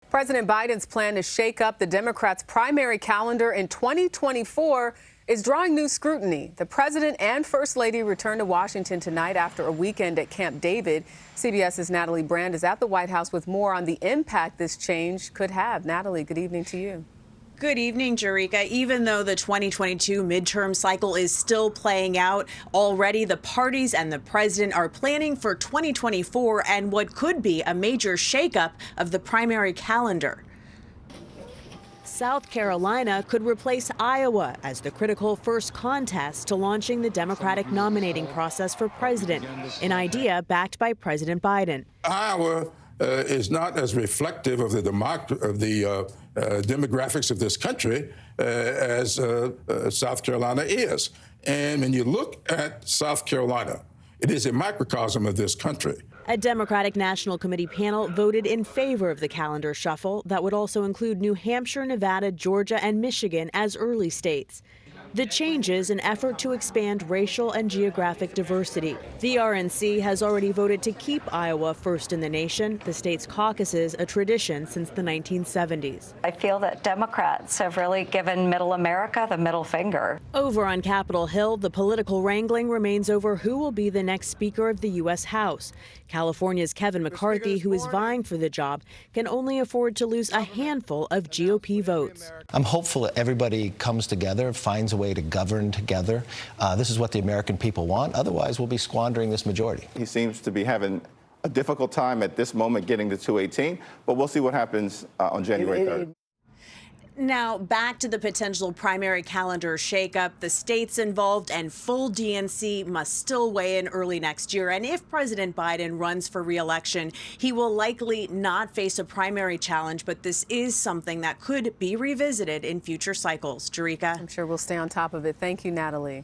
President Biden's plan to shake up the Democrats' primary calendar in 2024 is drawing new scrutiny. The president and first lady return to Washington tonight after a weekend at Camp David. CBS's Natalie Brand is at the White House with more on the impact this change could have. Natalie, good evening to you. Good evening, Jerika. Even though the 2022 midterm cycle is still playing out, already the parties and the president are planning for 2024 and what could be a major shakeup of the primary calendar. South Carolina could replace Iowa as the critical first contest to launching the Democratic nominating process for president, an idea backed by President Biden. Iowa is not as reflective of the demographics of this country as South Carolina is. And when you look at South Carolina, it is a microcosm of this country. A Democratic National Committee panel voted in favor of the calendar shuffle that would also include New Hampshire, Nevada, Georgia, and Michigan as early states. The changes an effort to expand racial and geographic diversity. The RNC has already voted to keep Iowa first in the nation, the state's caucuses a tradition since the 1970s. I feel that Democrats have really given Middle America the middle finger. Over on Capitol Hill, the political wrangling remains over who will be the next Speaker of the U.S. House. California's Kevin McCarthy, who is vying for the job, can only afford to lose a handful of GOP votes. I'm hopeful that everybody comes together, finds a way to govern together. This is what the American people want. Otherwise, we'll be squandering this majority. He seems to be having a difficult time at this moment getting to 218, but we'll see what happens on January 3rd. Now, back to the potential primary calendar shakeup. The states involved and full DNC must still weigh in early next year. And if President Biden runs for re-election, he will likely not face a primary challenge. But this is something that could be revisited in future cycles. Jerika? I'm sure we'll stay on top of it. Thank you, Natalie.